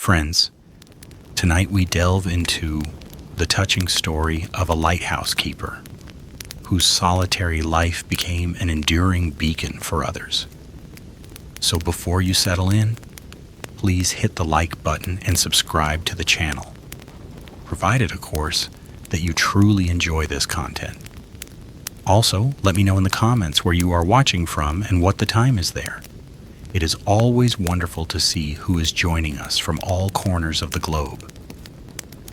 Friends, tonight we delve into the touching story of a lighthouse keeper whose solitary life became an enduring beacon for others. So before you settle in, please hit the like button and subscribe to the channel, provided, of course, that you truly enjoy this content. Also, let me know in the comments where you are watching from and what the time is there. It is always wonderful to see who is joining us from all corners of the globe.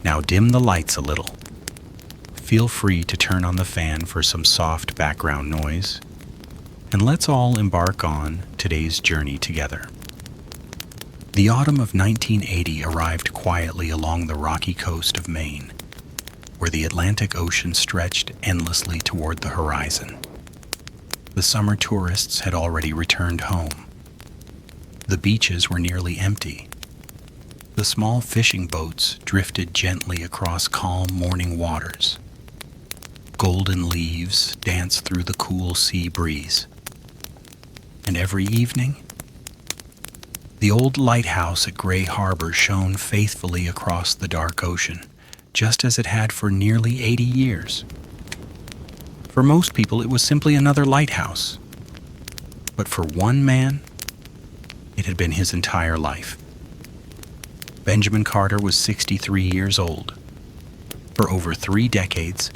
Now dim the lights a little. Feel free to turn on the fan for some soft background noise, and let's all embark on today's journey together. The autumn of 1980 arrived quietly along the rocky coast of Maine, where the Atlantic Ocean stretched endlessly toward the horizon. The summer tourists had already returned home. The beaches were nearly empty. The small fishing boats drifted gently across calm morning waters. Golden leaves danced through the cool sea breeze. And every evening, the old lighthouse at Grey Harbor shone faithfully across the dark ocean, just as it had for nearly 80 years. For most people, it was simply another lighthouse. But for one man, it had been his entire life. Benjamin Carter was 63 years old. For over 3 decades,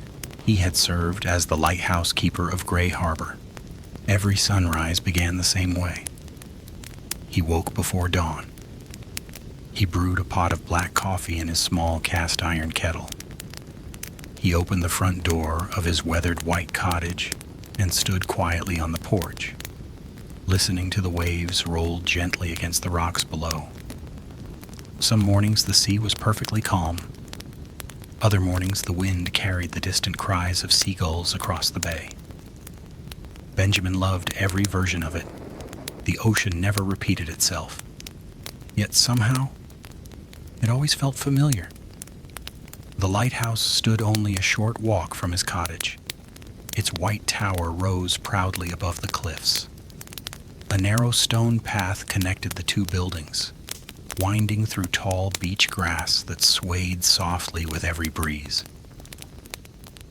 he had served as the lighthouse keeper of Grey Harbor. Every sunrise began the same way. He woke before dawn. He brewed a pot of black coffee in his small cast iron kettle. He opened the front door of his weathered white cottage and stood quietly on the porch, listening to the waves roll gently against the rocks below. Some mornings the sea was perfectly calm. Other mornings the wind carried the distant cries of seagulls across the bay. Benjamin loved every version of it. The ocean never repeated itself. Yet somehow, it always felt familiar. The lighthouse stood only a short walk from his cottage. Its white tower rose proudly above the cliffs. A narrow stone path connected the two buildings, winding through tall beach grass that swayed softly with every breeze.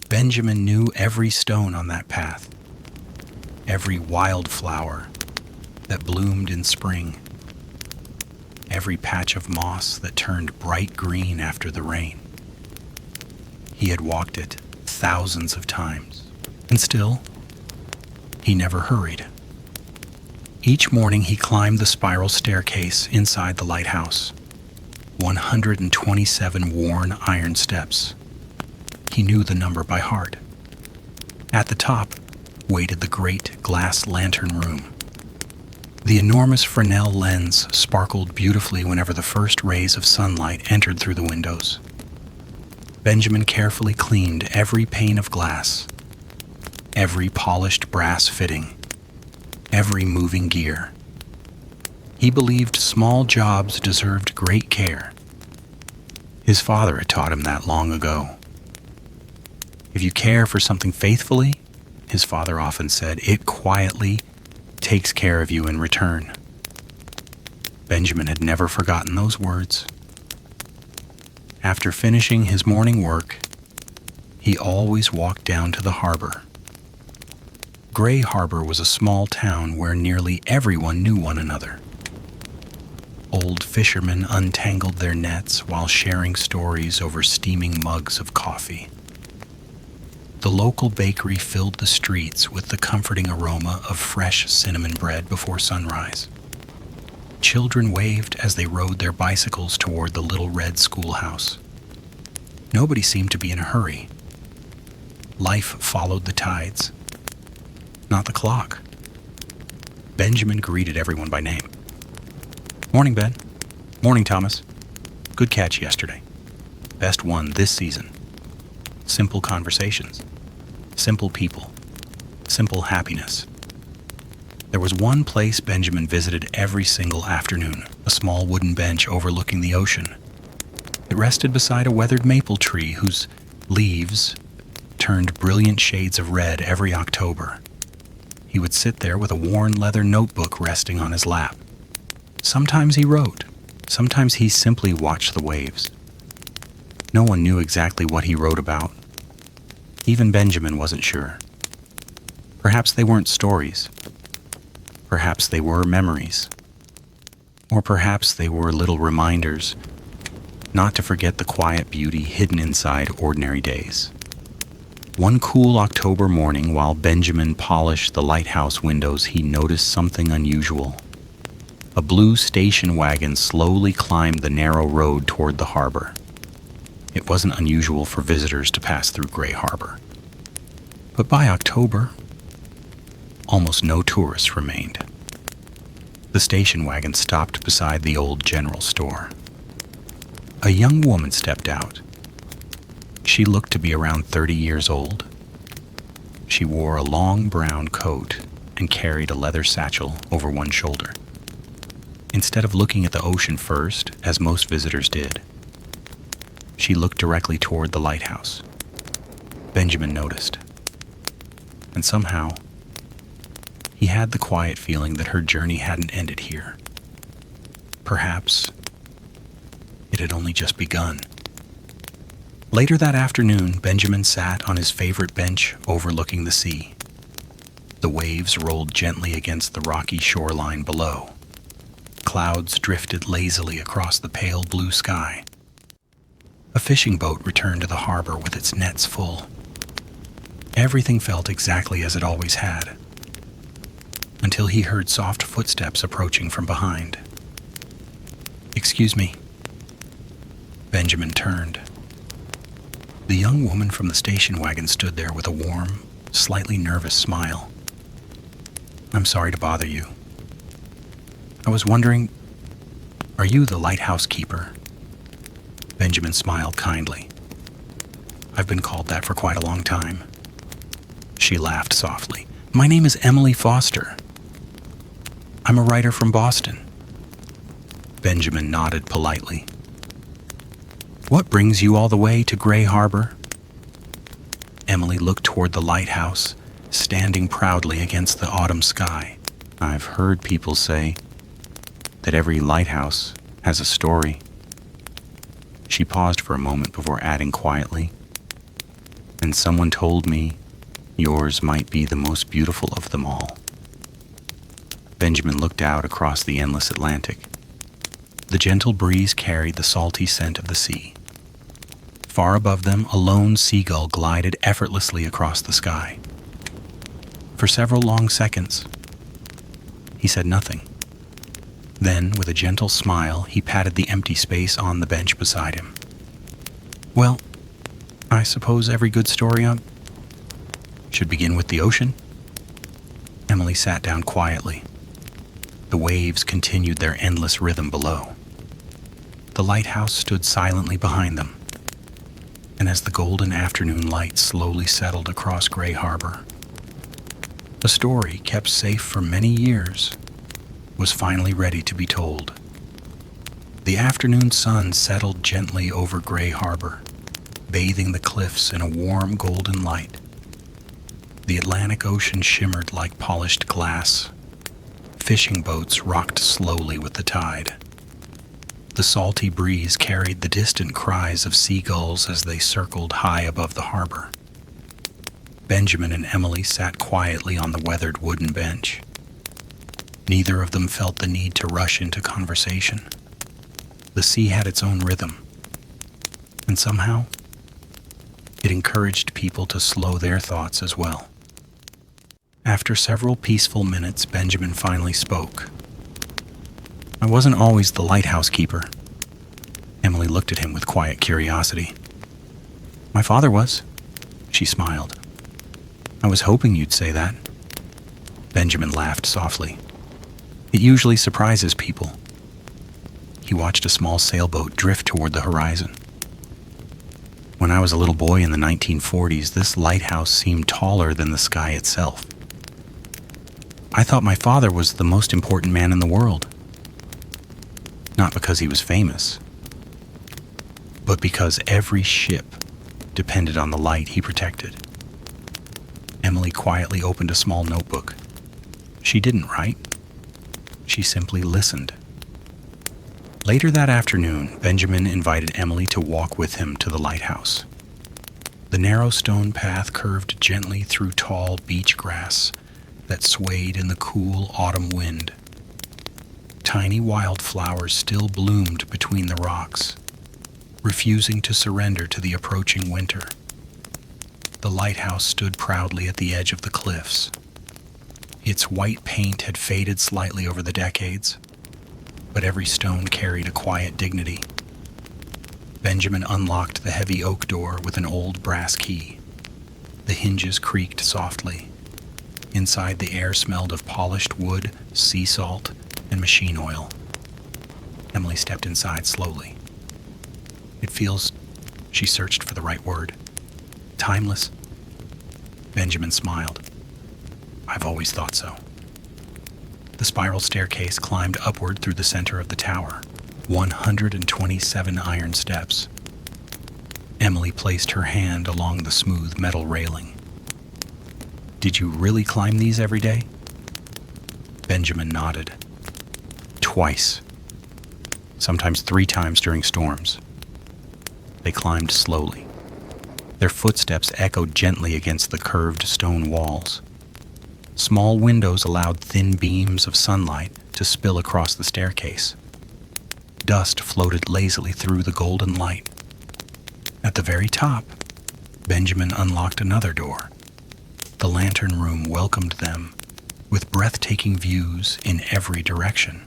Benjamin knew every stone on that path, every wildflower that bloomed in spring, every patch of moss that turned bright green after the rain. He had walked it thousands of times, and still, he never hurried. Each morning he climbed the spiral staircase inside the lighthouse, 127 worn iron steps. He knew the number by heart. At the top waited the great glass lantern room. The enormous Fresnel lens sparkled beautifully whenever the first rays of sunlight entered through the windows. Benjamin carefully cleaned every pane of glass, every polished brass fitting, every moving gear. He believed small jobs deserved great care. His father had taught him that long ago. If you care for something faithfully, his father often said, it quietly takes care of you in return. Benjamin had never forgotten those words. After finishing his morning work, he always walked down to the harbor. Grey Harbor was a small town where nearly everyone knew one another. Old fishermen untangled their nets while sharing stories over steaming mugs of coffee. The local bakery filled the streets with the comforting aroma of fresh cinnamon bread before sunrise. Children waved as they rode their bicycles toward the little red schoolhouse. Nobody seemed to be in a hurry. Life followed the tides, not the clock. Benjamin greeted everyone by name. Morning, Ben. Morning, Thomas. Good catch yesterday. Best one this season. Simple conversations. Simple people. Simple happiness. There was one place Benjamin visited every single afternoon, a small wooden bench overlooking the ocean. It rested beside a weathered maple tree whose leaves turned brilliant shades of red every October. He would sit there with a worn leather notebook resting on his lap. Sometimes he wrote, Sometimes he simply watched the waves. No one knew exactly what he wrote about. Even Benjamin wasn't sure. Perhaps they weren't stories. Perhaps they were memories. Or perhaps they were little reminders not to forget the quiet beauty hidden inside ordinary days. One cool October morning, while Benjamin polished the lighthouse windows, he noticed something unusual. A blue station wagon slowly climbed the narrow road toward the harbor. It wasn't unusual for visitors to pass through Grey Harbor. But by October, almost no tourists remained. The station wagon stopped beside the old general store. A young woman stepped out. She looked to be around 30 years old. She wore a long brown coat and carried a leather satchel over one shoulder. Instead of looking at the ocean first, as most visitors did, she looked directly toward the lighthouse. Benjamin noticed. And somehow, he had the quiet feeling that her journey hadn't ended here. Perhaps it had only just begun. Later that afternoon, Benjamin sat on his favorite bench overlooking the sea. The waves rolled gently against the rocky shoreline below. Clouds drifted lazily across the pale blue sky. A fishing boat returned to the harbor with its nets full. Everything felt exactly as it always had, until he heard soft footsteps approaching from behind. "Excuse me." Benjamin turned. The young woman from the station wagon stood there with a warm, slightly nervous smile. "I'm sorry to bother you. I was wondering, are you the lighthouse keeper?" Benjamin smiled kindly. "I've been called that for quite a long time." She laughed softly. "My name is Emily Foster. I'm a writer from Boston." Benjamin nodded politely. "What brings you all the way to Grey Harbor?" Emily looked toward the lighthouse, standing proudly against the autumn sky. "I've heard people say that every lighthouse has a story." She paused for a moment before adding quietly, "And someone told me yours might be the most beautiful of them all." Benjamin looked out across the endless Atlantic. The gentle breeze carried the salty scent of the sea. Far above them, a lone seagull glided effortlessly across the sky. For several long seconds, he said nothing. Then, with a gentle smile, he patted the empty space on the bench beside him. "Well, I suppose every good story should begin with the ocean." Emily sat down quietly. The waves continued their endless rhythm below. The lighthouse stood silently behind them, and as the golden afternoon light slowly settled across Grey Harbor, a story kept safe for many years was finally ready to be told. The afternoon sun settled gently over Grey Harbor, bathing the cliffs in a warm golden light. The Atlantic Ocean shimmered like polished glass. Fishing boats rocked slowly with the tide. The salty breeze carried the distant cries of seagulls as they circled high above the harbor. Benjamin and Emily sat quietly on the weathered wooden bench. Neither of them felt the need to rush into conversation. The sea had its own rhythm, and somehow, it encouraged people to slow their thoughts as well. After several peaceful minutes, Benjamin finally spoke. "I wasn't always the lighthouse keeper." Emily looked at him with quiet curiosity. "My father was." She smiled. "I was hoping you'd say that." Benjamin laughed softly. "It usually surprises people." He watched a small sailboat drift toward the horizon. "When I was a little boy in the 1940s, this lighthouse seemed taller than the sky itself. I thought my father was the most important man in the world. Not because he was famous, but because every ship depended on the light he protected." Emily quietly opened a small notebook. She didn't write. She simply listened. Later that afternoon, Benjamin invited Emily to walk with him to the lighthouse. The narrow stone path curved gently through tall beach grass that swayed in the cool autumn wind. Tiny wildflowers still bloomed between the rocks, refusing to surrender to the approaching winter. The lighthouse stood proudly at the edge of the cliffs. Its white paint had faded slightly over the decades, but every stone carried a quiet dignity. Benjamin unlocked the heavy oak door with an old brass key. The hinges creaked softly. Inside, the air smelled of polished wood, sea salt, and machine oil. Emily stepped inside slowly. It feels, she searched for the right word, timeless. Benjamin smiled. I've always thought so. The spiral staircase climbed upward through the center of the tower, 127 iron steps. Emily placed her hand along the smooth metal railing. Did you really climb these every day? Benjamin nodded. Twice. Sometimes 3 times during storms. They climbed slowly. Their footsteps echoed gently against the curved stone walls. Small windows allowed thin beams of sunlight to spill across the staircase. Dust floated lazily through the golden light. At the very top, Benjamin unlocked another door. The lantern room welcomed them with breathtaking views in every direction.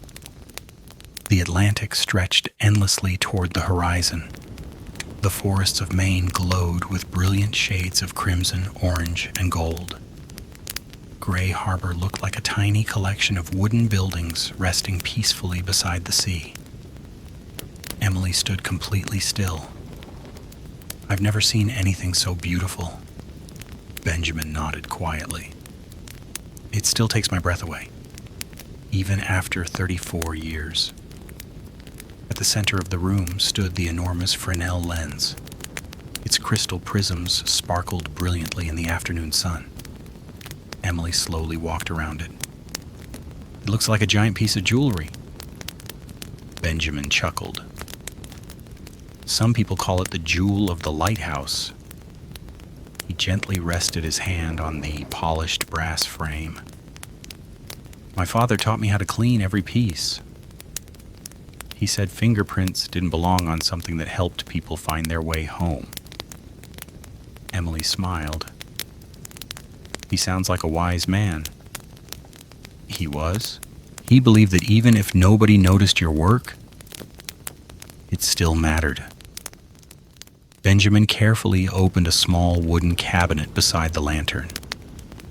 The Atlantic stretched endlessly toward the horizon. The forests of Maine glowed with brilliant shades of crimson, orange, and gold. Grey Harbor looked like a tiny collection of wooden buildings resting peacefully beside the sea. Emily stood completely still. I've never seen anything so beautiful. Benjamin nodded quietly. It still takes my breath away, even after 34 years. At the center of the room stood the enormous Fresnel lens. Its crystal prisms sparkled brilliantly in the afternoon sun. Emily slowly walked around it. It looks like a giant piece of jewelry. Benjamin chuckled. Some people call it the jewel of the lighthouse. He gently rested his hand on the polished brass frame. My father taught me how to clean every piece. He said fingerprints didn't belong on something that helped people find their way home. Emily smiled. He sounds like a wise man. He was. He believed that even if nobody noticed your work, it still mattered. Benjamin carefully opened a small wooden cabinet beside the lantern.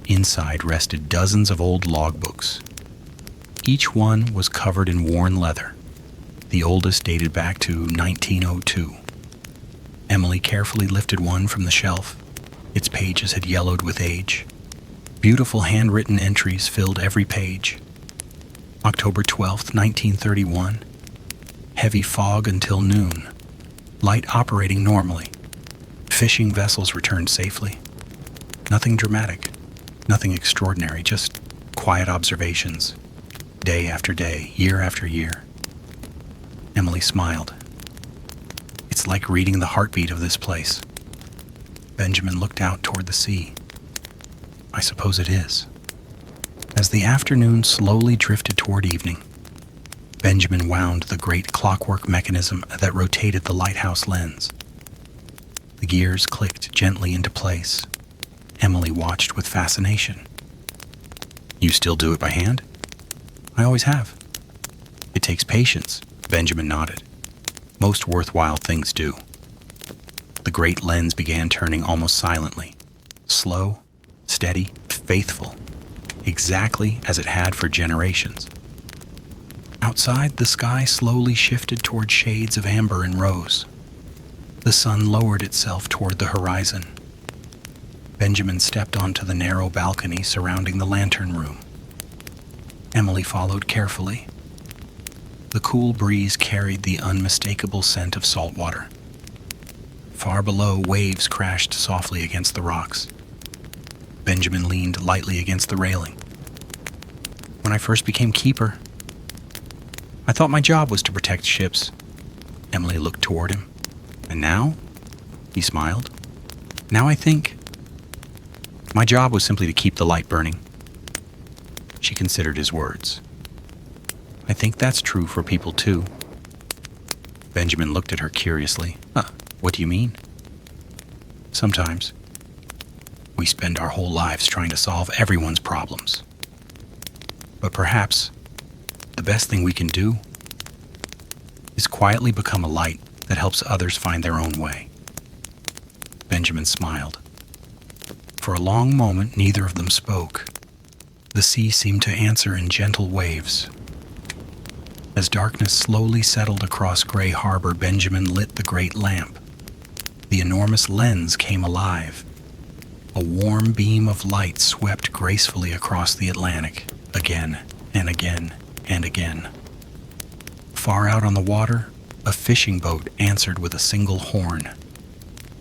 Inside rested dozens of old logbooks. Each one was covered in worn leather. The oldest dated back to 1902. Emily carefully lifted one from the shelf. Its pages had yellowed with age. Beautiful handwritten entries filled every page. October 12th, 1931. Heavy fog until noon. Light operating normally. Fishing vessels returned safely. Nothing dramatic, nothing extraordinary, just quiet observations. Day after day, year after year. Emily smiled. It's like reading the heartbeat of this place. Benjamin looked out toward the sea. I suppose it is. As the afternoon slowly drifted toward evening, Benjamin wound the great clockwork mechanism that rotated the lighthouse lens. The gears clicked gently into place. Emily watched with fascination. You still do it by hand? I always have. It takes patience, Benjamin nodded. Most worthwhile things do. The great lens began turning almost silently. Slow, steady, faithful. Exactly as it had for generations. Outside, the sky slowly shifted toward shades of amber and rose. The sun lowered itself toward the horizon. Benjamin stepped onto the narrow balcony surrounding the lantern room. Emily followed carefully. The cool breeze carried the unmistakable scent of salt water. Far below, waves crashed softly against the rocks. Benjamin leaned lightly against the railing. When I first became keeper, I thought my job was to protect ships. Emily looked toward him. And now? He smiled. Now I think my job was simply to keep the light burning. She considered his words. I think that's true for people too. Benjamin looked at her curiously. What do you mean? Sometimes we spend our whole lives trying to solve everyone's problems. But perhaps the best thing we can do is quietly become a light that helps others find their own way. Benjamin smiled. For a long moment, neither of them spoke. The sea seemed to answer in gentle waves. As darkness slowly settled across Grey Harbor, Benjamin lit the great lamp. The enormous lens came alive. A warm beam of light swept gracefully across the Atlantic, again and again and again. Far out on the water, a fishing boat answered with a single horn.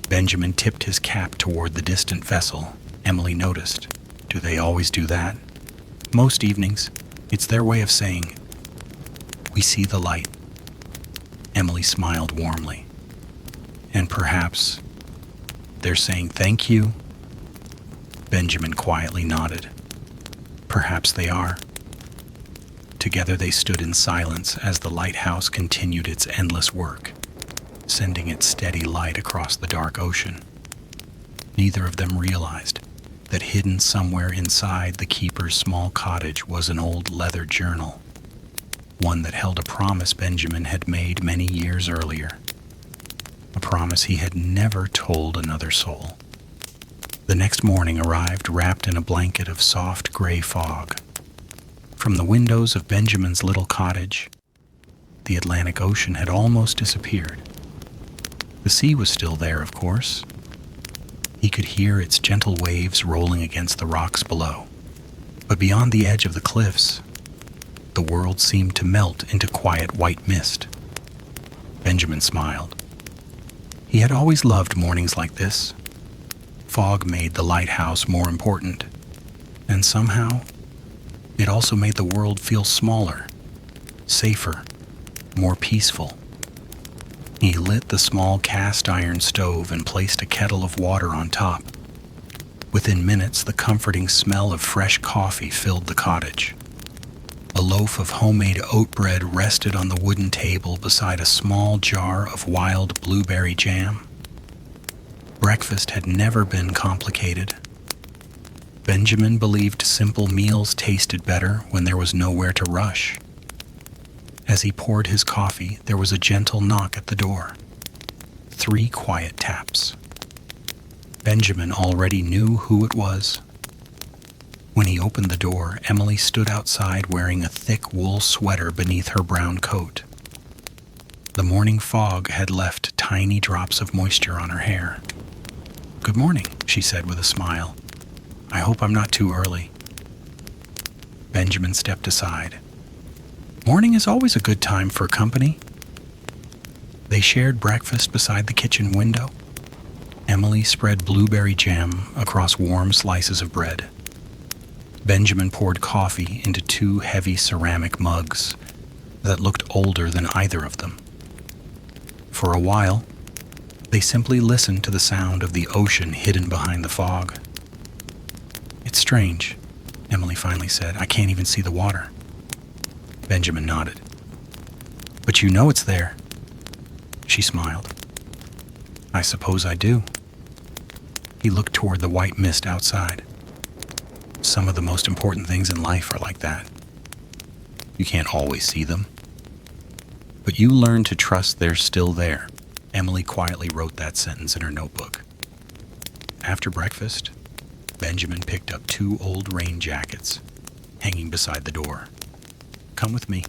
Benjamin tipped his cap toward the distant vessel. Emily noticed. Do they always do that? Most evenings, it's their way of saying, "We see the light." Emily smiled warmly. And perhaps they're saying thank you? Benjamin quietly nodded. Perhaps they are. Together they stood in silence as the lighthouse continued its endless work, sending its steady light across the dark ocean. Neither of them realized that hidden somewhere inside the keeper's small cottage was an old leather journal, one that held a promise Benjamin had made many years earlier, a promise he had never told another soul. The next morning arrived wrapped in a blanket of soft gray fog. From the windows of Benjamin's little cottage, the Atlantic Ocean had almost disappeared. The sea was still there, of course. He could hear its gentle waves rolling against the rocks below. But beyond the edge of the cliffs, the world seemed to melt into quiet white mist. Benjamin smiled. He had always loved mornings like this. Fog made the lighthouse more important, and somehow it also made the world feel smaller, safer, more peaceful. He lit the small cast iron stove and placed a kettle of water on top. Within minutes, the comforting smell of fresh coffee filled the cottage. A loaf of homemade oat bread rested on the wooden table beside a small jar of wild blueberry jam. Breakfast had never been complicated. Benjamin believed simple meals tasted better when there was nowhere to rush. As he poured his coffee, there was a gentle knock at the door. 3 quiet taps. Benjamin already knew who it was. When he opened the door, Emily stood outside wearing a thick wool sweater beneath her brown coat. The morning fog had left tiny drops of moisture on her hair. "Good morning," she said with a smile. "I hope I'm not too early." Benjamin stepped aside. Morning is always a good time for company. They shared breakfast beside the kitchen window. Emily spread blueberry jam across warm slices of bread. Benjamin poured coffee into 2 heavy ceramic mugs that looked older than either of them. For a while, they simply listened to the sound of the ocean hidden behind the fog. "It's strange," Emily finally said. "I can't even see the water." Benjamin nodded. "But you know it's there." She smiled. "I suppose I do." He looked toward the white mist outside. Some of the most important things in life are like that. You can't always see them, but you learn to trust they're still there. Emily quietly wrote that sentence in her notebook. After breakfast, Benjamin picked up 2 old rain jackets hanging beside the door. "Come with me."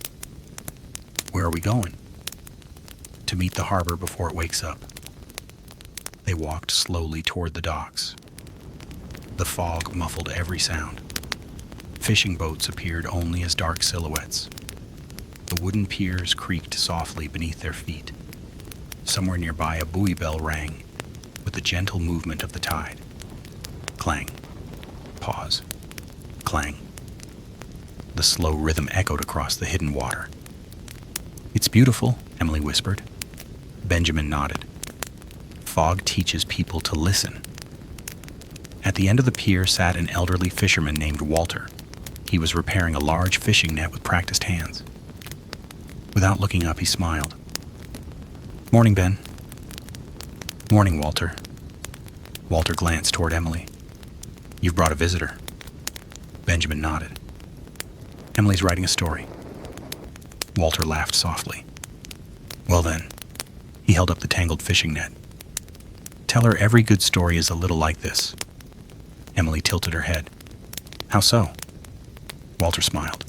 "Where are we going?" "To meet the harbor before it wakes up." They walked slowly toward the docks. The fog muffled every sound. Fishing boats appeared only as dark silhouettes. The wooden piers creaked softly beneath their feet. Somewhere nearby, a buoy bell rang with the gentle movement of the tide. Clang. Pause. Clang. The slow rhythm echoed across the hidden water. "It's beautiful," Emily whispered. Benjamin nodded. "Fog teaches people to listen." At the end of the pier sat an elderly fisherman named Walter. He was repairing a large fishing net with practiced hands. Without looking up, he smiled. "Morning, Ben." "Morning, Walter." Walter glanced toward Emily. "You've brought a visitor." Benjamin nodded. "Emily's writing a story." Walter laughed softly. "Well then," he held up the tangled fishing net. "Tell her every good story is a little like this." Emily tilted her head. "How so?" Walter smiled.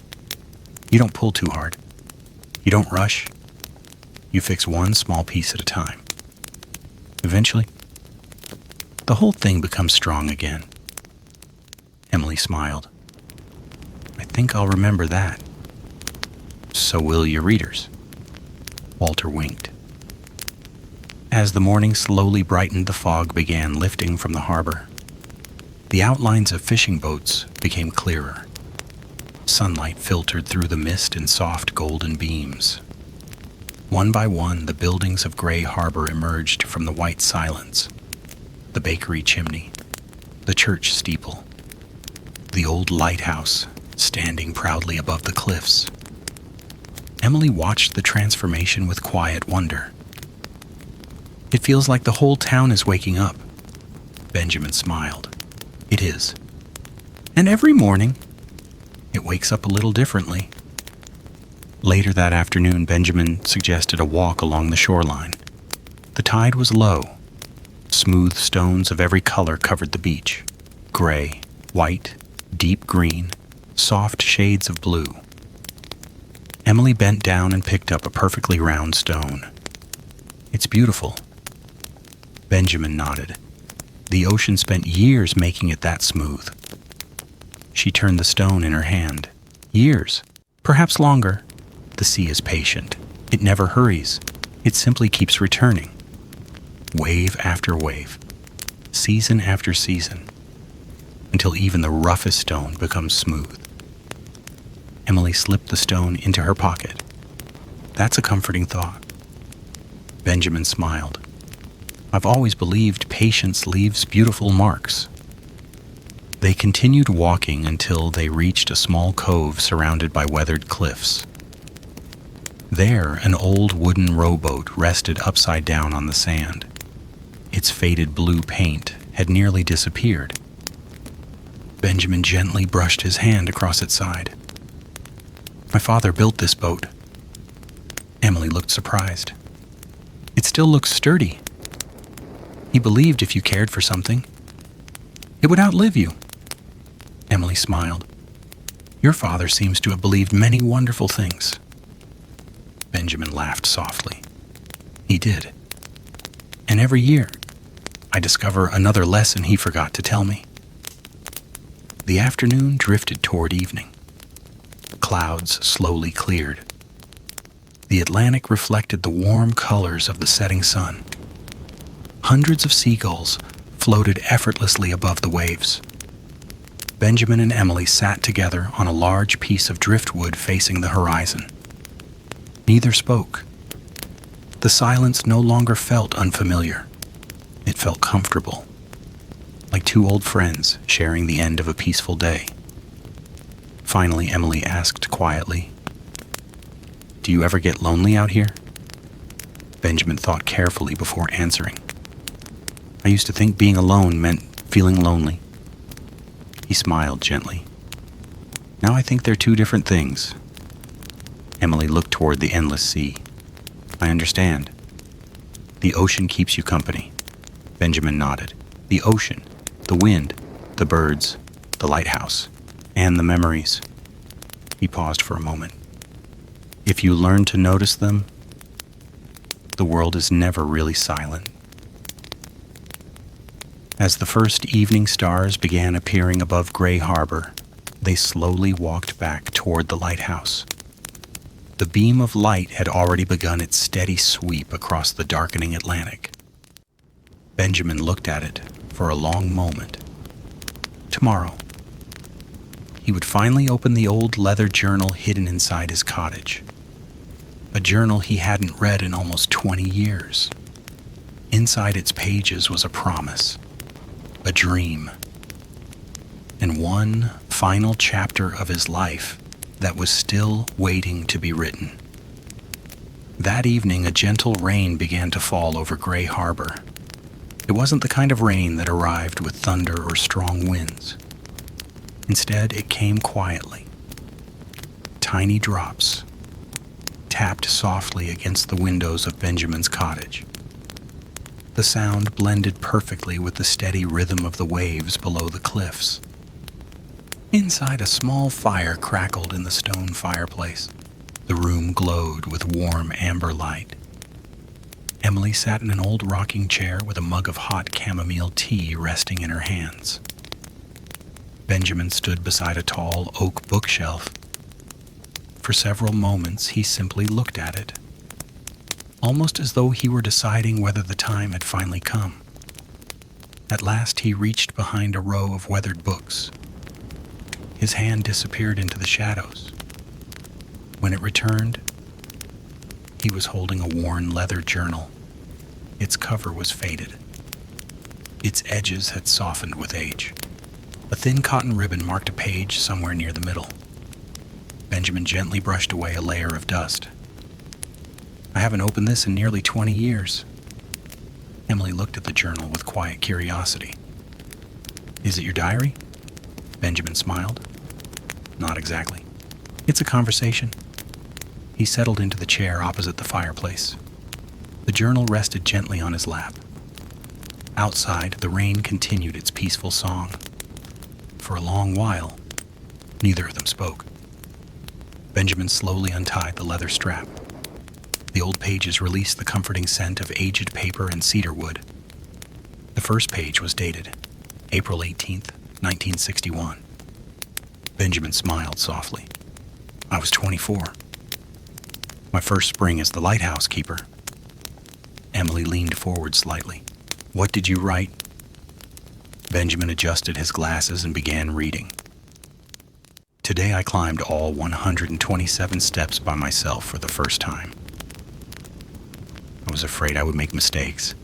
"You don't pull too hard. You don't rush. You fix one small piece at a time. Eventually, the whole thing becomes strong again." Emily smiled. "I think I'll remember that." "So will your readers." Walter winked. As the morning slowly brightened, the fog began lifting from the harbor. The outlines of fishing boats became clearer. Sunlight filtered through the mist in soft golden beams. One by one, the buildings of Grey Harbor emerged from the white silence. The bakery chimney, the church steeple, the old lighthouse standing proudly above the cliffs. Emily watched the transformation with quiet wonder. "It feels like the whole town is waking up." Benjamin smiled. "It is. And every morning, it wakes up a little differently." Later that afternoon, Benjamin suggested a walk along the shoreline. The tide was low. Smooth stones of every color covered the beach. Gray, white, deep green, soft shades of blue. Emily bent down and picked up a perfectly round stone. "It's beautiful." Benjamin nodded. The ocean spent years making it that smooth. She turned the stone in her hand. "Years, perhaps longer. The sea is patient. It never hurries. It simply keeps returning. Wave after wave, season after season, until even the roughest stone becomes smooth." Emily slipped the stone into her pocket. "That's a comforting thought." Benjamin smiled. "I've always believed patience leaves beautiful marks." They continued walking until they reached a small cove surrounded by weathered cliffs. There, an old wooden rowboat rested upside down on the sand. Its faded blue paint had nearly disappeared. Benjamin gently brushed his hand across its side. "My father built this boat." Emily looked surprised. "It still looks sturdy." "He believed if you cared for something, it would outlive you." Emily smiled. "Your father seems to have believed many wonderful things." Benjamin laughed softly. "He did. And every year, I discover another lesson he forgot to tell me." The afternoon drifted toward evening. Clouds slowly cleared. The Atlantic reflected the warm colors of the setting sun. Hundreds of seagulls floated effortlessly above the waves. Benjamin and Emily sat together on a large piece of driftwood facing the horizon. Neither spoke. The silence no longer felt unfamiliar. It felt comfortable, like two old friends sharing the end of a peaceful day. Finally, Emily asked quietly, "Do you ever get lonely out here?" Benjamin thought carefully before answering. "I used to think being alone meant feeling lonely." He smiled gently. "Now I think they're two different things." Emily looked toward the endless sea. "I understand. The ocean keeps you company." Benjamin nodded. "The ocean, the wind, the birds, the lighthouse, and the memories." He paused for a moment. "If you learn to notice them, the world is never really silent." As the first evening stars began appearing above Grey Harbor, they slowly walked back toward the lighthouse. The beam of light had already begun its steady sweep across the darkening Atlantic. Benjamin looked at it for a long moment. Tomorrow, he would finally open the old leather journal hidden inside his cottage. a journal he hadn't read in almost 20 years. Inside its pages was a promise, a dream, and one final chapter of his life that was still waiting to be written. That evening, a gentle rain began to fall over Grey Harbor. It wasn't the kind of rain that arrived with thunder or strong winds. Instead, it came quietly. Tiny drops tapped softly against the windows of Benjamin's cottage. The sound blended perfectly with the steady rhythm of the waves below the cliffs. Inside, a small fire crackled in the stone fireplace. The room glowed with warm amber light. Emily sat in an old rocking chair with a mug of hot chamomile tea resting in her hands. Benjamin stood beside a tall oak bookshelf. For several moments, he simply looked at it, almost as though he were deciding whether the time had finally come. At last, he reached behind a row of weathered books. His hand disappeared into the shadows. When it returned, he was holding a worn leather journal. Its cover was faded. Its edges had softened with age. A thin cotton ribbon marked a page somewhere near the middle. Benjamin gently brushed away a layer of dust. "I haven't opened this in nearly 20 years. Emily looked at the journal with quiet curiosity. "Is it your diary?" Benjamin smiled. "Not exactly. It's a conversation." He settled into the chair opposite the fireplace. The journal rested gently on his lap. Outside, the rain continued its peaceful song. For a long while, neither of them spoke. Benjamin slowly untied the leather strap. The old pages released the comforting scent of aged paper and cedar wood. The first page was dated April 18th, 1961. Benjamin smiled softly. "I was 24. My first spring as the lighthouse keeper." Emily leaned forward slightly. "What did you write?" Benjamin adjusted his glasses and began reading. "Today I climbed all 127 steps by myself for the first time. I was afraid I would make mistakes.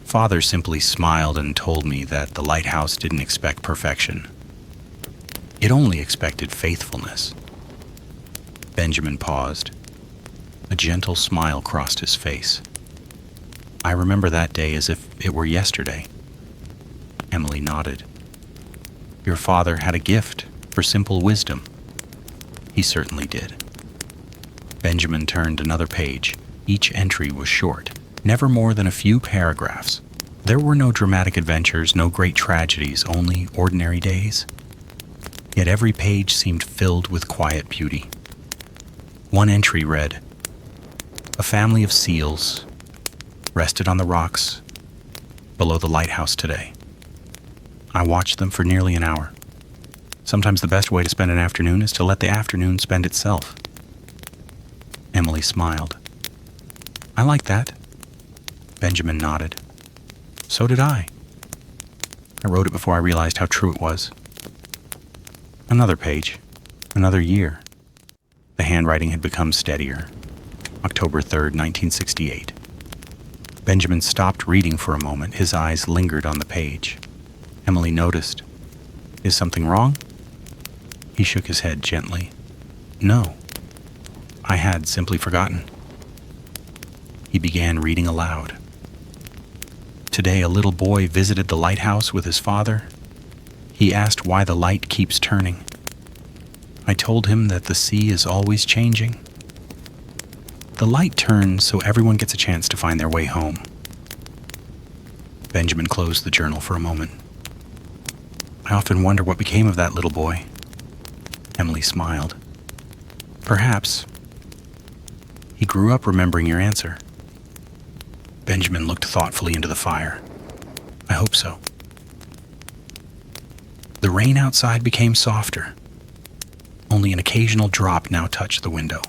Father simply smiled and told me that the lighthouse didn't expect perfection. It only expected faithfulness." Benjamin paused. A gentle smile crossed his face. "I remember that day as if it were yesterday." Emily nodded. "Your father had a gift for simple wisdom." "He certainly did." Benjamin turned another page. Each entry was short, never more than a few paragraphs. There were no dramatic adventures, no great tragedies, only ordinary days. Yet every page seemed filled with quiet beauty. One entry read, "A family of seals rested on the rocks below the lighthouse today. I watched them for nearly an hour. Sometimes the best way to spend an afternoon is to let the afternoon spend itself." Emily smiled. "I like that." Benjamin nodded. "So did I. I wrote it before I realized how true it was." Another page. Another year. The handwriting had become steadier. October 3rd, 1968. Benjamin stopped reading for a moment. His eyes lingered on the page. Emily noticed. "Is something wrong?" He shook his head gently. "No. I had simply forgotten." He began reading aloud. "Today a little boy visited the lighthouse with his father. He asked why the light keeps turning. I told him that the sea is always changing. The light turns so everyone gets a chance to find their way home." Benjamin closed the journal for a moment. "I often wonder what became of that little boy." Emily smiled. "Perhaps he grew up remembering your answer." Benjamin looked thoughtfully into the fire. "I hope so." The rain outside became softer. Only an occasional drop now touched the window.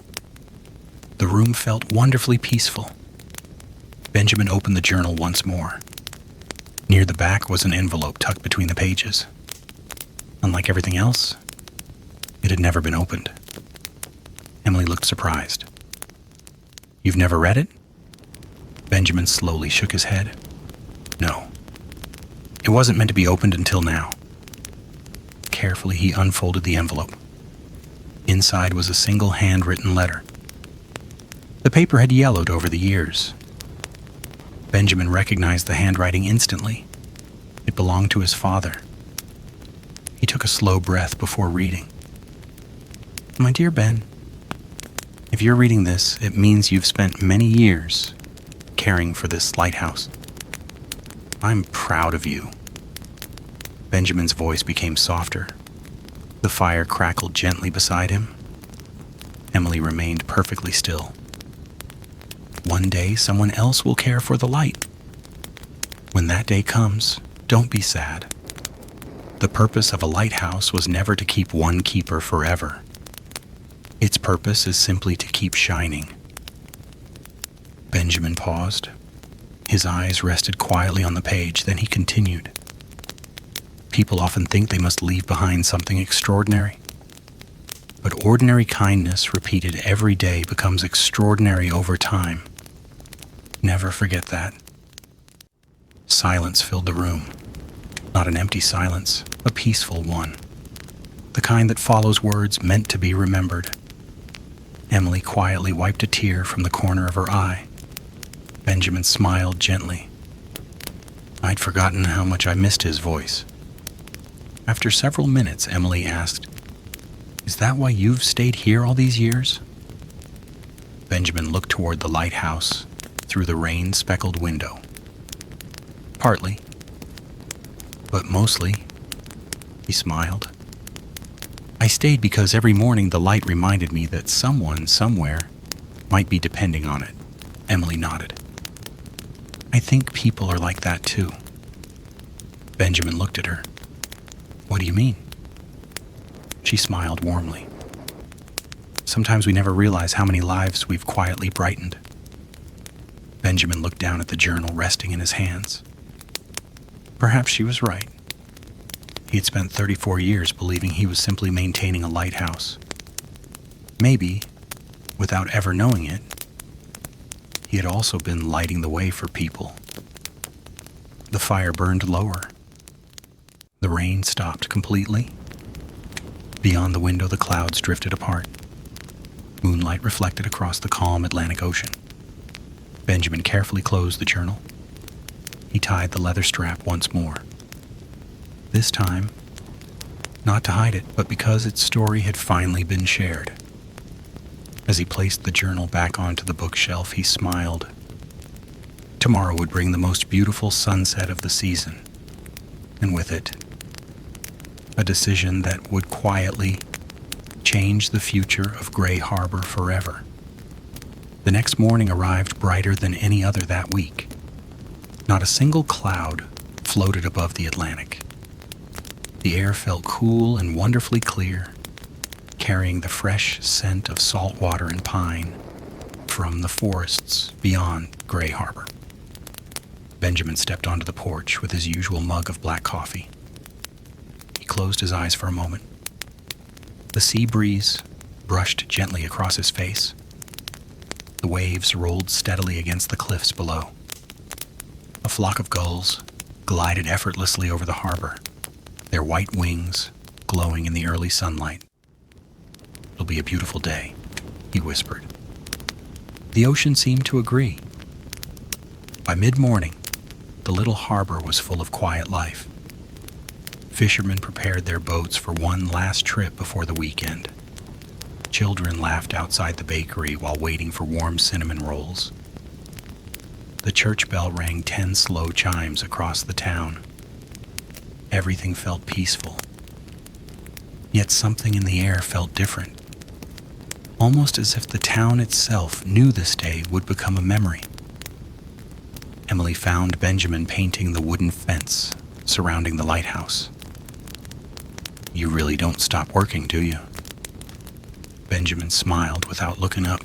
The room felt wonderfully peaceful. Benjamin opened the journal once more. Near the back was an envelope tucked between the pages. Unlike everything else, it had never been opened. Emily looked surprised. You've never read it? Benjamin slowly shook his head. No. It wasn't meant to be opened until now. Carefully, he unfolded the envelope. Inside was a single handwritten letter. The paper had yellowed over the years. Benjamin recognized the handwriting instantly. It belonged to his father. He took a slow breath before reading. My dear Ben, if you're reading this, it means you've spent many years caring for this lighthouse. I'm proud of you. Benjamin's voice became softer. The fire crackled gently beside him. Emily remained perfectly still. One day, someone else will care for the light. When that day comes, don't be sad. The purpose of a lighthouse was never to keep one keeper forever. Its purpose is simply to keep shining. Benjamin paused. His eyes rested quietly on the page, then he continued. People often think they must leave behind something extraordinary. But ordinary kindness repeated every day becomes extraordinary over time. Never forget that. Silence filled the room. Not an empty silence, a peaceful one. The kind that follows words meant to be remembered. Emily quietly wiped a tear from the corner of her eye. Benjamin smiled gently. I'd forgotten how much I missed his voice. After several minutes, Emily asked, Is that why you've stayed here all these years? Benjamin looked toward the lighthouse through the rain-speckled window. Partly, but mostly, he smiled. I stayed because every morning the light reminded me that someone somewhere might be depending on it. Emily nodded. I think people are like that too. Benjamin looked at her. What do you mean? She smiled warmly. Sometimes we never realize how many lives we've quietly brightened. Benjamin looked down at the journal resting in his hands. Perhaps she was right. He had spent 34 years believing he was simply maintaining a lighthouse. Maybe, without ever knowing it, he had also been lighting the way for people. The fire burned lower. The rain stopped completely. Beyond the window, the clouds drifted apart. Moonlight reflected across the calm Atlantic Ocean. Benjamin carefully closed the journal. He tied the leather strap once more. This time, not to hide it, but because its story had finally been shared. As he placed the journal back onto the bookshelf, he smiled. Tomorrow would bring the most beautiful sunset of the season, and with it, a decision that would quietly change the future of Grey Harbor forever. The next morning arrived brighter than any other that week. Not a single cloud floated above the Atlantic. The air felt cool and wonderfully clear, carrying the fresh scent of salt water and pine from the forests beyond Grey Harbor. Benjamin stepped onto the porch with his usual mug of black coffee. He closed his eyes for a moment. The sea breeze brushed gently across his face. The waves rolled steadily against the cliffs below. A flock of gulls glided effortlessly over the harbor, their white wings glowing in the early sunlight. It'll be a beautiful day, he whispered. The ocean seemed to agree. By mid-morning, the little harbor was full of quiet life. Fishermen prepared their boats for one last trip before the weekend. Children laughed outside the bakery while waiting for warm cinnamon rolls. The church bell rang 10 slow chimes across the town. Everything felt peaceful. Yet something in the air felt different. Almost as if the town itself knew this day would become a memory. Emily found Benjamin painting the wooden fence surrounding the lighthouse. You really don't stop working, do you? Benjamin smiled without looking up.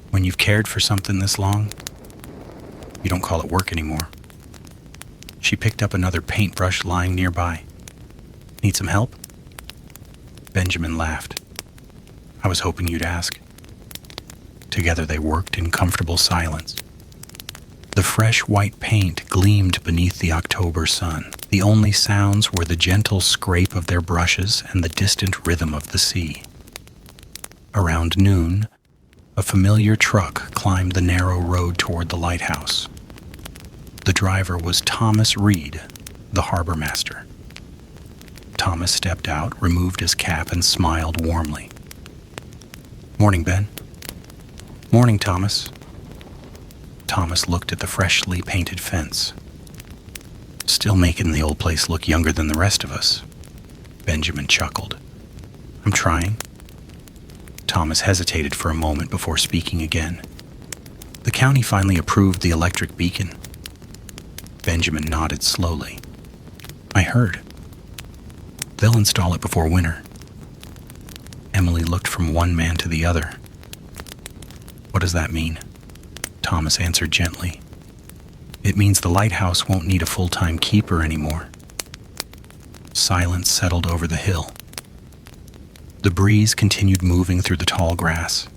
When you've cared for something this long, you don't call it work anymore. She picked up another paintbrush lying nearby. Need some help? Benjamin laughed. I was hoping you'd ask. Together they worked in comfortable silence. The fresh white paint gleamed beneath the October sun. The only sounds were the gentle scrape of their brushes and the distant rhythm of the sea. Around noon, a familiar truck climbed the narrow road toward the lighthouse. The driver was Thomas Reed, the harbor master. Thomas stepped out, removed his cap, and smiled warmly. "Morning, Ben." "Morning, Thomas." Thomas looked at the freshly painted fence. "Still making the old place look younger than the rest of us." Benjamin chuckled. "I'm trying." Thomas hesitated for a moment before speaking again. "The county finally approved the electric beacon." Benjamin nodded slowly. "I heard. They'll install it before winter." Emily looked from one man to the other. "What does that mean?" Thomas answered gently. "It means the lighthouse won't need a full-time keeper anymore." Silence settled over the hill. The breeze continued moving through the tall grass.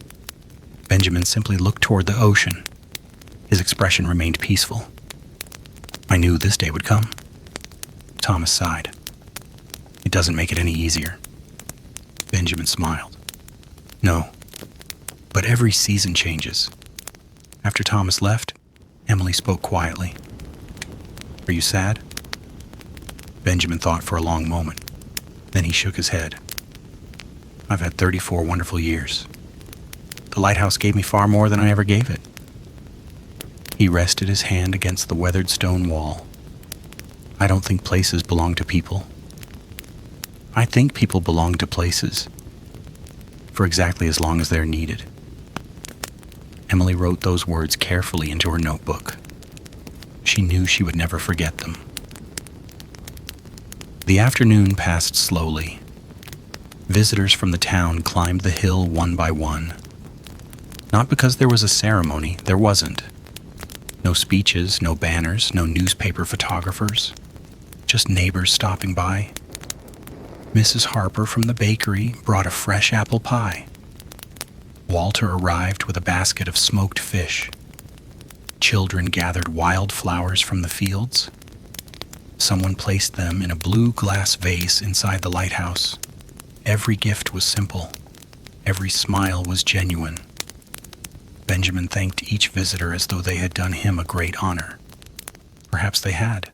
Benjamin simply looked toward the ocean. His expression remained peaceful. "I knew this day would come." Thomas sighed. "It doesn't make it any easier." Benjamin smiled. "No, but every season changes." After Thomas left, Emily spoke quietly. "Are you sad?" Benjamin thought for a long moment. Then he shook his head. "I've had 34 wonderful years. The lighthouse gave me far more than I ever gave it." He rested his hand against the weathered stone wall. "I don't think places belong to people. I think people belong to places for exactly as long as they're needed." Emily wrote those words carefully into her notebook. She knew she would never forget them. The afternoon passed slowly. Visitors from the town climbed the hill one by one. Not because there was a ceremony, there wasn't. No speeches, no banners, no newspaper photographers. Just neighbors stopping by. Mrs. Harper from the bakery brought a fresh apple pie. Walter arrived with a basket of smoked fish. Children gathered wildflowers from the fields. Someone placed them in a blue glass vase inside the lighthouse. Every gift was simple. Every smile was genuine. Benjamin thanked each visitor as though they had done him a great honor. Perhaps they had.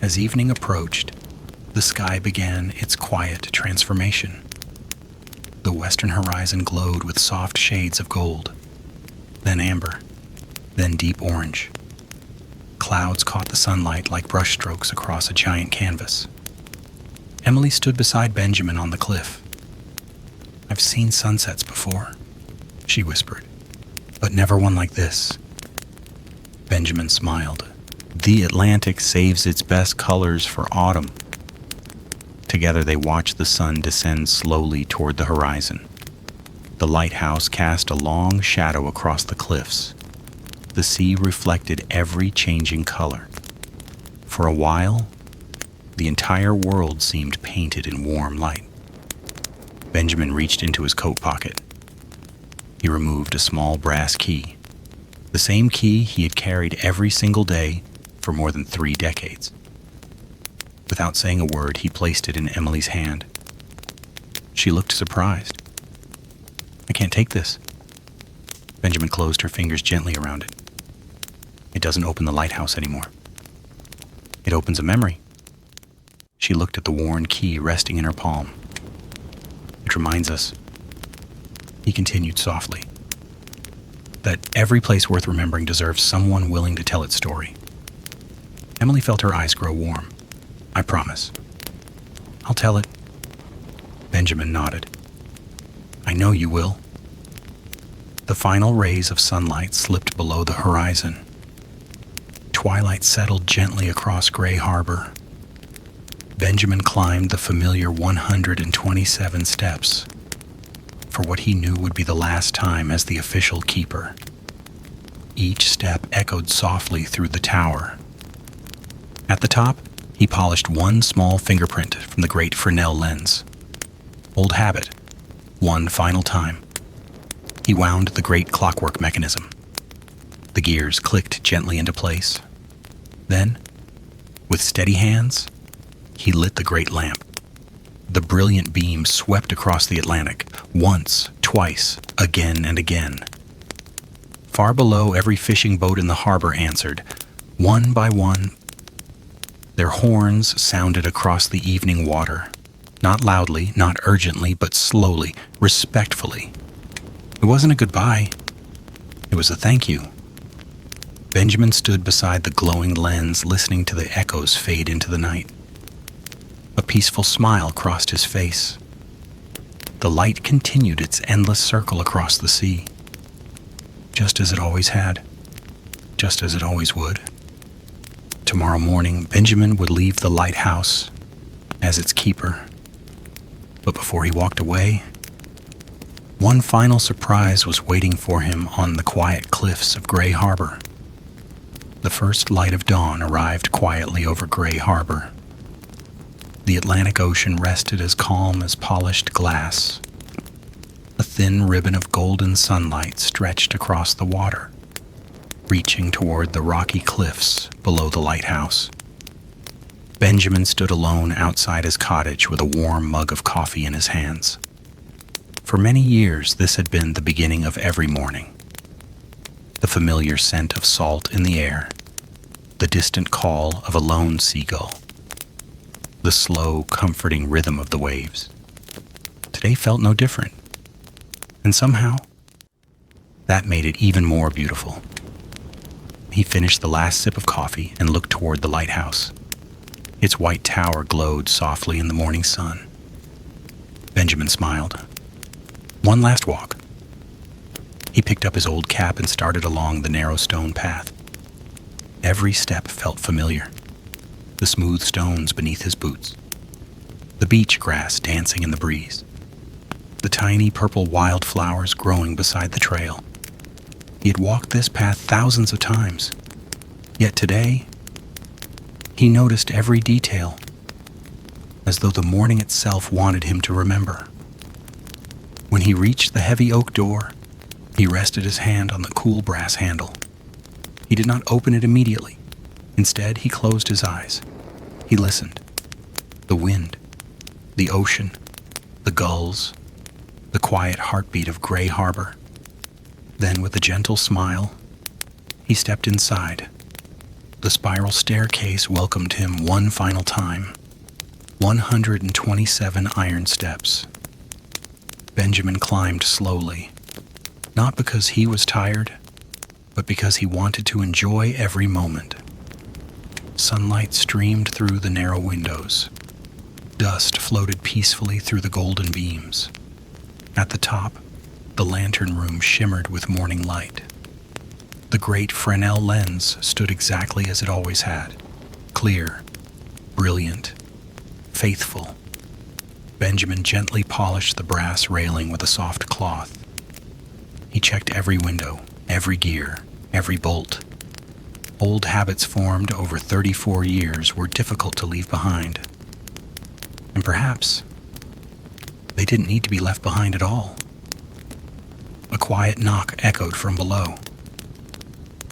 As evening approached, the sky began its quiet transformation. The western horizon glowed with soft shades of gold, then amber, then deep orange. Clouds caught the sunlight like brushstrokes across a giant canvas. Emily stood beside Benjamin on the cliff. "I've seen sunsets before," she whispered, "but never one like this." Benjamin smiled. "The Atlantic saves its best colors for autumn." Together they watched the sun descend slowly toward the horizon. The lighthouse cast a long shadow across the cliffs. The sea reflected every changing color. For a while, the entire world seemed painted in warm light. Benjamin reached into his coat pocket. He removed a small brass key, the same key he had carried every single day for more than 3 decades. Without saying a word, he placed it in Emily's hand. She looked surprised. "I can't take this." Benjamin closed her fingers gently around it. "It doesn't open the lighthouse anymore. It opens a memory." She looked at the worn key resting in her palm. "It reminds us," he continued softly, "that every place worth remembering deserves someone willing to tell its story." Emily felt her eyes grow warm. "I promise. I'll tell it." Benjamin nodded. "I know you will." The final rays of sunlight slipped below the horizon. Twilight settled gently across Grey Harbor. Benjamin climbed the familiar 127 steps for what he knew would be the last time as the official keeper. Each step echoed softly through the tower. At the top, he polished one small fingerprint from the great Fresnel lens. Old habit, One final time, he wound the great clockwork mechanism. The gears clicked gently into place. Then, with steady hands, he lit the great lamp. The brilliant beam swept across the Atlantic, once, twice, again and again. Far below, every fishing boat in the harbor answered, one by one. Their horns sounded across the evening water, not loudly, not urgently, but slowly, respectfully. It wasn't a goodbye. It was a thank you. Benjamin stood beside the glowing lens, listening to the echoes fade into the night. A peaceful smile crossed his face. The light continued its endless circle across the sea, just as it always had, just as it always would. Tomorrow morning, Benjamin would leave the lighthouse as its keeper. But before he walked away, one final surprise was waiting for him on the quiet cliffs of Grey Harbor. The first light of dawn arrived quietly over Grey Harbor. The Atlantic Ocean rested as calm as polished glass. A thin ribbon of golden sunlight stretched across the water, reaching toward the rocky cliffs below the lighthouse. Benjamin stood alone outside his cottage with a warm mug of coffee in his hands. For many years, this had been the beginning of every morning. The familiar scent of salt in the air, the distant call of a lone seagull, the slow, comforting rhythm of the waves. Today felt no different, and somehow, that made it even more beautiful. He finished the last sip of coffee and looked toward the lighthouse. Its white tower glowed softly in the morning sun. Benjamin smiled. One last walk. He picked up his old cap and started along the narrow stone path. Every step felt familiar. The smooth stones beneath his boots, the beach grass dancing in the breeze, the tiny purple wildflowers growing beside the trail. He had walked this path thousands of times, yet today, he noticed every detail, as though the morning itself wanted him to remember. When he reached the heavy oak door, he rested his hand on the cool brass handle. He did not open it immediately. Instead, he closed his eyes. He listened. The wind, the ocean, the gulls, the quiet heartbeat of Grey Harbor. Then, with a gentle smile, he stepped inside. The spiral staircase welcomed him one final time. 127 iron steps. Benjamin climbed slowly, not because he was tired, but because he wanted to enjoy every moment. Sunlight streamed through the narrow windows. Dust floated peacefully through the golden beams. At the top, the lantern room shimmered with morning light. The great Fresnel lens stood exactly as it always had, clear, brilliant, faithful. Benjamin gently polished the brass railing with a soft cloth. He checked every window, every gear, every bolt. Old habits formed over 34 years were difficult to leave behind. And perhaps they didn't need to be left behind at all. A quiet knock echoed from below.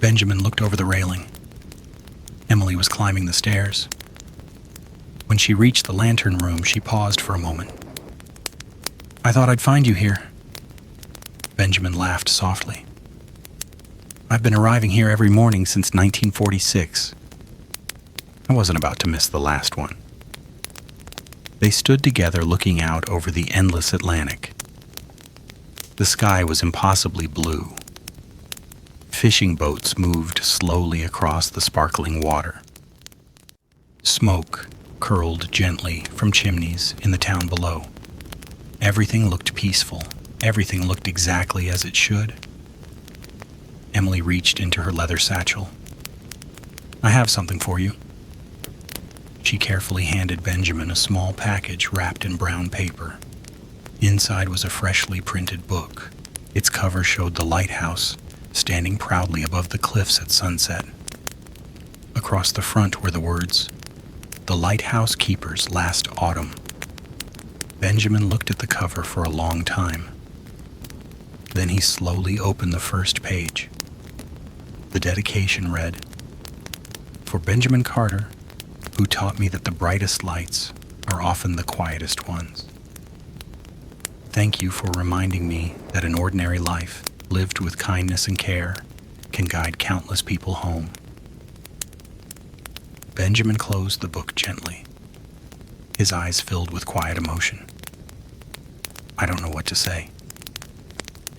Benjamin looked over the railing. Emily was climbing the stairs. When she reached the lantern room, she paused for a moment. "I thought I'd find you here." Benjamin laughed softly. "I've been arriving here every morning since 1946. I wasn't about to miss the last one." They stood together looking out over the endless Atlantic. The sky was impossibly blue. Fishing boats moved slowly across the sparkling water. Smoke curled gently from chimneys in the town below. Everything looked peaceful. Everything looked exactly as it should. Emily reached into her leather satchel. "I have something for you." She carefully handed Benjamin a small package wrapped in brown paper. Inside was a freshly printed book. Its cover showed the lighthouse standing proudly above the cliffs at sunset. Across the front were the words, "The Lighthouse Keepers Last Autumn." Benjamin looked at the cover for a long time. Then he slowly opened the first page. The dedication read, "For Benjamin Carter, who taught me that the brightest lights are often the quietest ones. Thank you for reminding me that an ordinary life, lived with kindness and care, can guide countless people home." Benjamin closed the book gently, his eyes filled with quiet emotion. "I don't know what to say."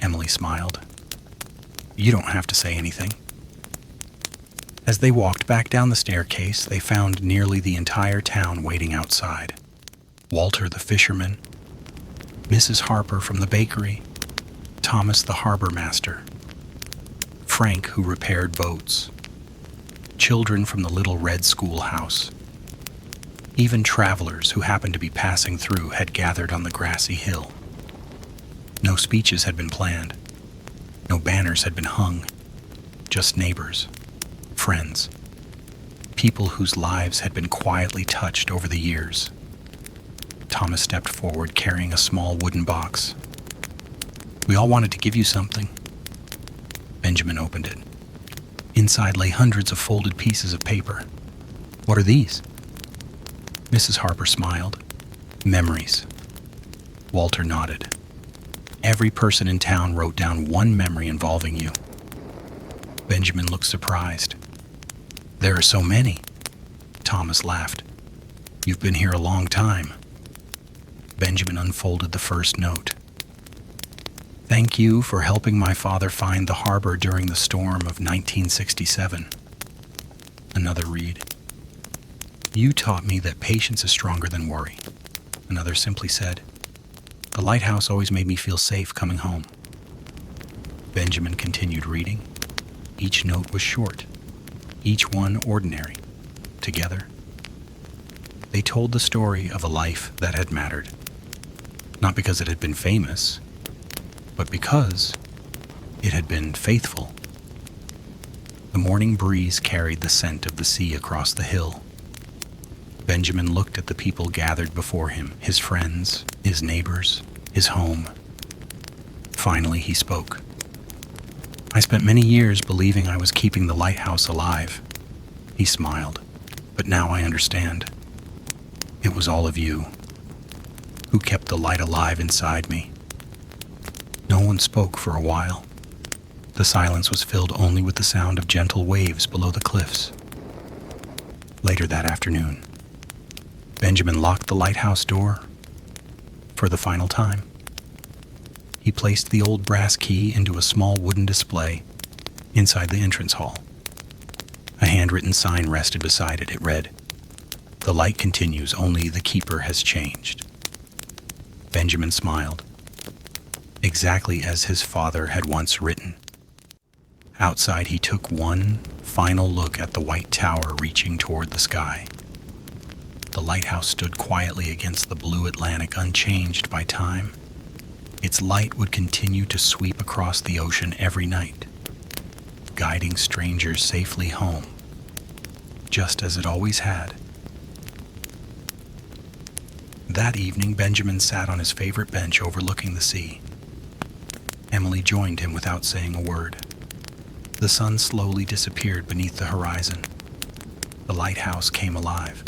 Emily smiled. "You don't have to say anything." As they walked back down the staircase, they found nearly the entire town waiting outside. Walter the fisherman, Mrs. Harper from the bakery, Thomas the harbor master, Frank who repaired boats, children from the little red schoolhouse. Even travelers who happened to be passing through had gathered on the grassy hill. No speeches had been planned. No banners had been hung. Just neighbors, friends, people whose lives had been quietly touched over the years. Thomas stepped forward carrying a small wooden box. "We all wanted to give you something." Benjamin opened it. Inside lay hundreds of folded pieces of paper. "What are these?" Mrs. Harper smiled. "Memories." Walter nodded. "Every person in town wrote down one memory involving you." Benjamin looked surprised. "There are so many." Thomas laughed. "You've been here a long time." Benjamin unfolded the first note. "Thank you for helping my father find the harbor during the storm of 1967. Another read. "You taught me that patience is stronger than worry." Another simply said, "The lighthouse always made me feel safe coming home." Benjamin continued reading. Each note was short, each one ordinary. Together, they told the story of a life that had mattered. Not because it had been famous, but because it had been faithful. The morning breeze carried the scent of the sea across the hill. Benjamin looked at the people gathered before him, his friends, his neighbors, his home. Finally, he spoke. "I spent many years believing I was keeping the lighthouse alive." He smiled. "But now I understand. It was all of you who kept the light alive inside me." No one spoke for a while. The silence was filled only with the sound of gentle waves below the cliffs. Later that afternoon, Benjamin locked the lighthouse door for the final time. He placed the old brass key into a small wooden display inside the entrance hall. A handwritten sign rested beside it. It read, "The light continues, only the keeper has changed." Benjamin smiled, exactly as his father had once written. Outside, he took one final look at the white tower reaching toward the sky. The lighthouse stood quietly against the blue Atlantic, unchanged by time. Its light would continue to sweep across the ocean every night, guiding strangers safely home, just as it always had. That evening, Benjamin sat on his favorite bench overlooking the sea. Emily joined him without saying a word. The sun slowly disappeared beneath the horizon. The lighthouse came alive.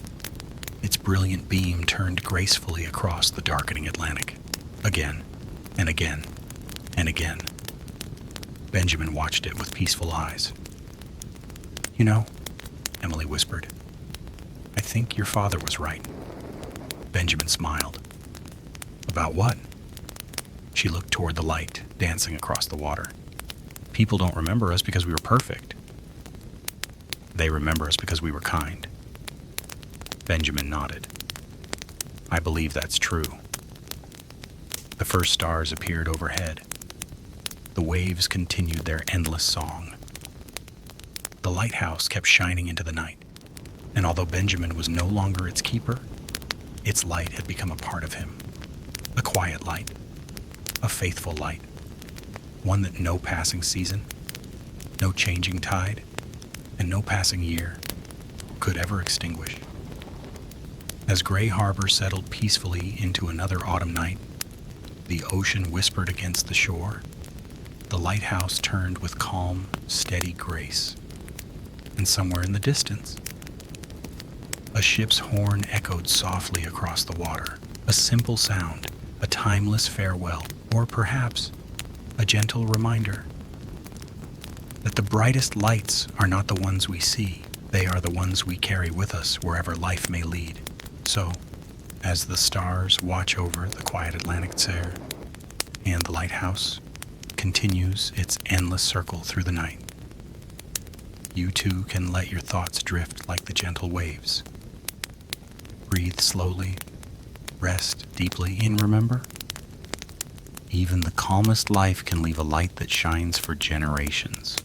Its brilliant beam turned gracefully across the darkening Atlantic, again and again and again. Benjamin watched it with peaceful eyes. "You know," Emily whispered, "I think your father was right." Benjamin smiled. "About what?" She looked toward the light, dancing across the water. "People don't remember us because we were perfect. They remember us because we were kind." Benjamin nodded. "I believe that's true." The first stars appeared overhead. The waves continued their endless song. The lighthouse kept shining into the night, and although Benjamin was no longer its keeper, its light had become a part of him. A quiet light, a faithful light, one that no passing season, no changing tide, and no passing year could ever extinguish. As Grey Harbor settled peacefully into another autumn night, the ocean whispered against the shore. The lighthouse turned with calm, steady grace. And somewhere in the distance, a ship's horn echoed softly across the water. A simple sound, a timeless farewell, or perhaps a gentle reminder that the brightest lights are not the ones we see. They are the ones we carry with us wherever life may lead. So, as the stars watch over the quiet Atlantic Ocean and the lighthouse continues its endless circle through the night, you too can let your thoughts drift like the gentle waves. Breathe slowly, rest deeply, and remember, even the calmest life can leave a light that shines for generations.